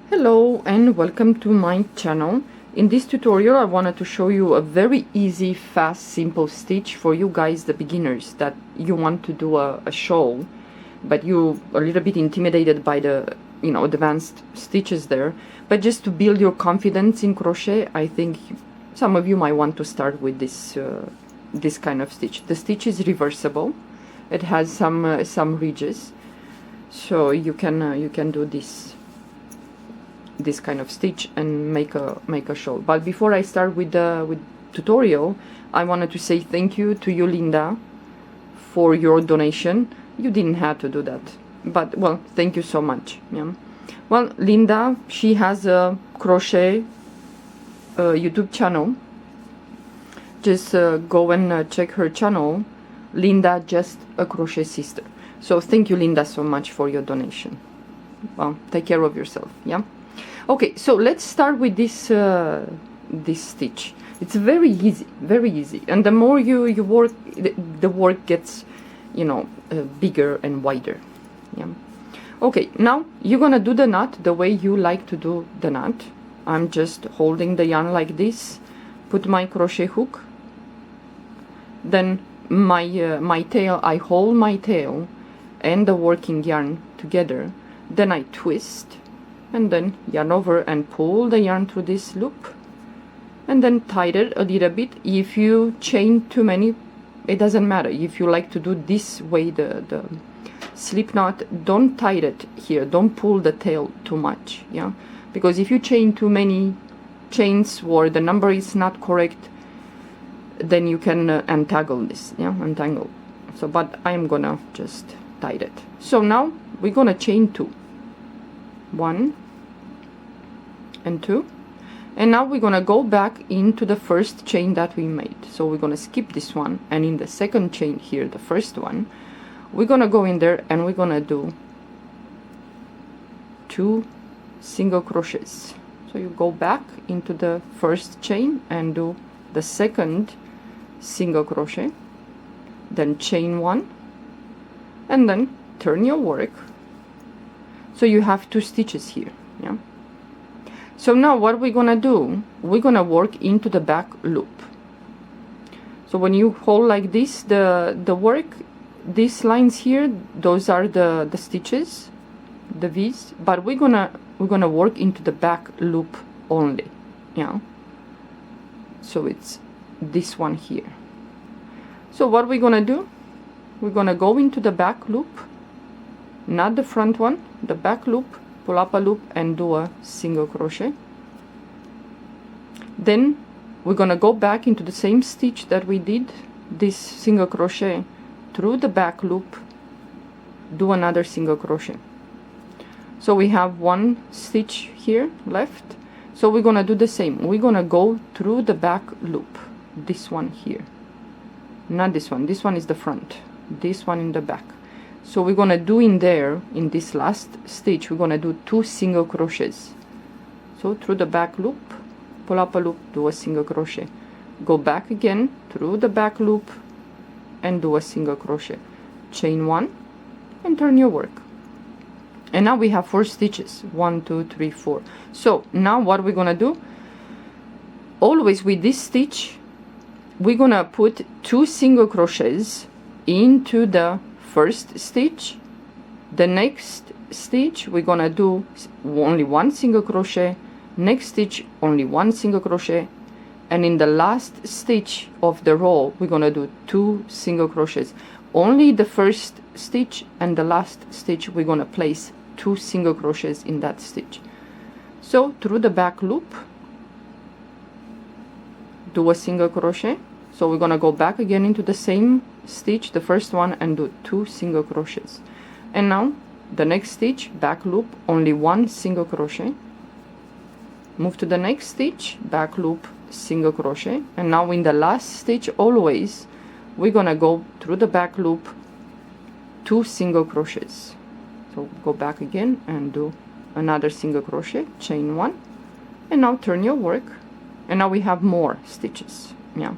Hello and welcome to my channel. In this tutorial I wanted to show you a very easy, fast, simple stitch for you guys, the beginners, that you want to do a shawl but you are a little bit intimidated by the advanced stitches there. But just to build your confidence in crochet, I think some of you might want to start with this kind of stitch. The stitch is reversible. It has some ridges, so you can do this kind of stitch and make a shawl. But before I start with the tutorial, I wanted to say thank you to you, Linda, for your donation. You didn't have to do that, but well, thank you so much. Yeah. Well, Linda, she has a crochet YouTube channel. Just go and check her channel, Linda, just a crochet sister. So thank you, Linda, so much for your donation. Well, take care of yourself. Yeah. Okay, so let's start with this stitch. It's very easy, and the more you work, the work gets bigger and wider. Yeah. Okay, now you're gonna do the knot the way you like to do the knot. I'm just holding the yarn like this, put my crochet hook, then my tail, I hold my tail and the working yarn together, then I twist and then yarn over and pull the yarn through this loop and then tie it a little bit. If you chain too many, it doesn't matter. If you like to do this way, the slip knot, don't tie it here, don't pull the tail too much, yeah, because if you chain too many chains or the number is not correct, then you can untangle this, yeah, untangle. So but I'm gonna just tie it. So now we're gonna chain 2, 1 and 2, and now we're gonna go back into the first chain that we made. So we're gonna skip this one, and in the second chain here, the first one, we're gonna go in there and we're gonna do 2 single crochets. So you go back into the first chain and do the second single crochet, then chain 1 and then turn your work. So you have 2 stitches here, yeah. So now what we're gonna do, we're gonna work into the back loop. So when you hold like this the work, these lines here, those are the stitches, the V's, but we're gonna work into the back loop only, yeah. So it's this one here. So what we're gonna do, we're gonna go into the back loop, not the front one, the back loop, pull up a loop and do a single crochet. Then we're gonna go back into the same stitch that we did this single crochet through the back loop, do another single crochet. So we have 1 stitch here left. So we're gonna do the same. We're gonna go through the back loop, this one here, not this one. This one is the front, this one in the back. So we're gonna do in there, in this last stitch, we're gonna do 2 single crochets. So through the back loop, pull up a loop, do a single crochet, go back again through the back loop and do a single crochet, chain 1 and turn your work. And now we have 4 stitches, 1 2 3 4. So now what we're gonna do, always with this stitch, we're gonna put 2 single crochets into the first stitch. The next stitch we're gonna do only 1 single crochet, next stitch only 1 single crochet, and in the last stitch of the row we're gonna do 2 single crochets. Only the first stitch and the last stitch we're gonna place 2 single crochets in that stitch. So through the back loop, do a single crochet. So we're gonna go back again into the same stitch, the first one, and do 2 single crochets. And now the next stitch, back loop, only 1 single crochet, move to the next stitch, back loop, single crochet, and now in the last stitch always we're gonna go through the back loop, 2 single crochets. So go back again and do another single crochet, chain 1, and now turn your work, and now we have more stitches, yeah.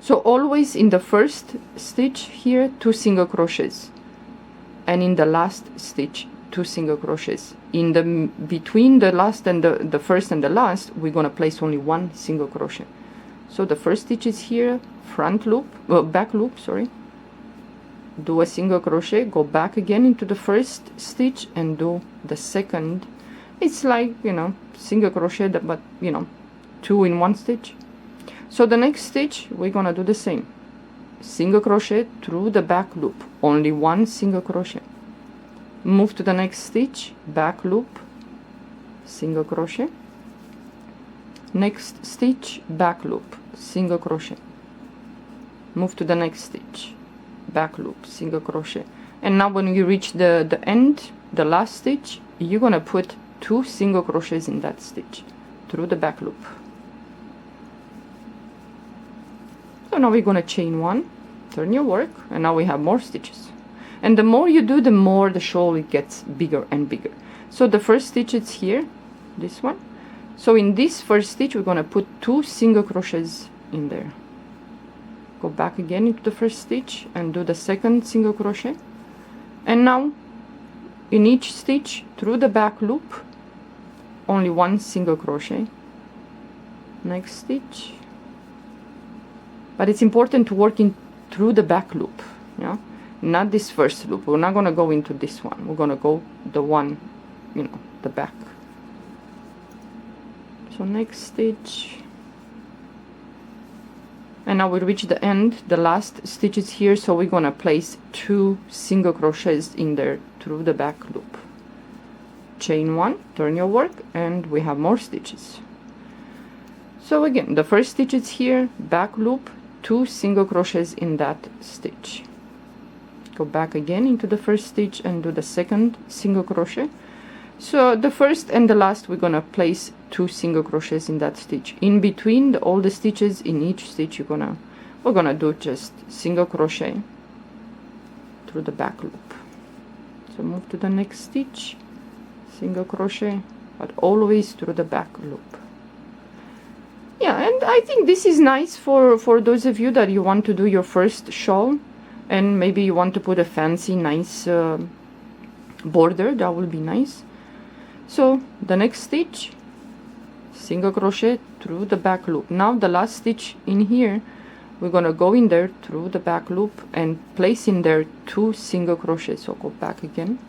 So always in the first stitch here 2 single crochets, and in the last stitch 2 single crochets. In the between the last and the first and the last, we're gonna place only 1 single crochet. So the first stitch is here, front loop, back loop, sorry. Do a single crochet, go back again into the first stitch and do the second. It's like, you know, single crochet, but you know, 2 in 1 stitch. So the next stitch we're gonna do the same, single crochet through the back loop, only 1 single crochet. Move to the next stitch, back loop, single crochet, next stitch, back loop, single crochet, move to the next stitch, back loop, single crochet. And now when you reach the end, the last stitch, you're gonna put 2 single crochets in that stitch through the back loop. So now we're gonna chain 1, turn your work, and now we have more stitches. And the more you do, the more the shawl it gets bigger and bigger. So the first stitch is here, this one. So in this first stitch we're gonna put 2 single crochets in there. Go back again into the first stitch and do the second single crochet. And now in each stitch through the back loop, only 1 single crochet. Next stitch. But it's important to work in through the back loop, yeah, not this first loop. We're not gonna go into this one. We're gonna go the one, you know, the back. So next stitch, and now we reach the end. The last stitch is here, so we're gonna place 2 single crochets in there through the back loop. Chain 1, turn your work, and we have more stitches. So again, the first stitch is here, back loop, 2 single crochets in that stitch. Go back again into the first stitch and do the second single crochet. So the first and the last, we're gonna place 2 single crochets in that stitch. In between all the stitches, in each stitch we're gonna do just single crochet through the back loop. So move to the next stitch, single crochet, but always through the back loop. Yeah, and I think this is nice for those of you that you want to do your first shawl, and maybe you want to put a fancy nice border. That will be nice. So the next stitch, single crochet through the back loop. Now the last stitch in here, we're gonna go in there through the back loop and place in there 2 single crochets. So go back again,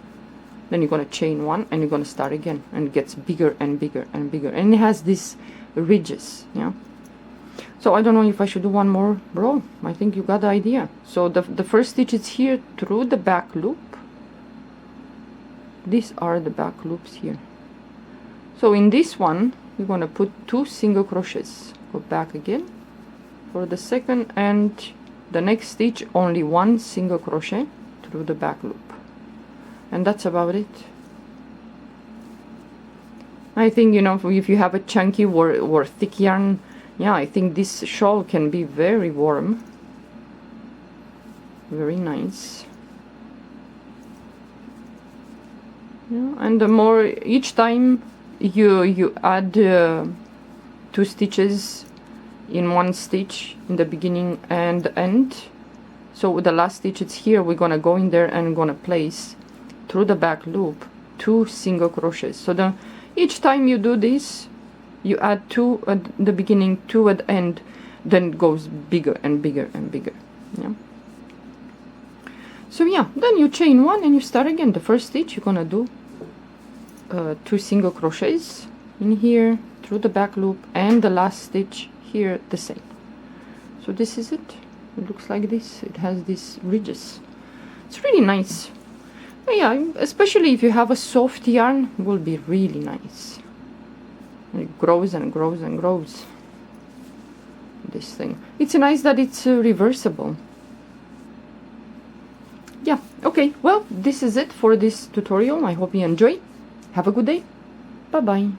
then you're gonna chain 1 and you're gonna start again, and it gets bigger and bigger and bigger, and it has this ridges, yeah. So I don't know if I should do one more row. I think you got the idea. So the first stitch is here through the back loop. These are the back loops here. So in this one we're going to put 2 single crochets. Go back again for the second, and the next stitch only 1 single crochet through the back loop, and that's about it. I think, you know, if you have a chunky or thick yarn, yeah, I think this shawl can be very warm, very nice. Yeah, and the more each time you add 2 stitches in 1 stitch in the beginning and the end. So with the last stitch it's here, we're gonna go in there and gonna place through the back loop 2 single crochets. So each time you do this, you add 2 at the beginning, 2 at the end, then it goes bigger and bigger and bigger. Yeah. So yeah, then you chain 1 and you start again. The first stitch you're gonna do 2 single crochets in here through the back loop, and the last stitch here the same. So this is it. It looks like this. It has these ridges. It's really nice. Yeah, especially if you have a soft yarn, it will be really nice. And it grows and grows and grows. This thing. It's nice that it's reversible. Yeah, okay, well, this is it for this tutorial. I hope you enjoy. Have a good day. Bye bye.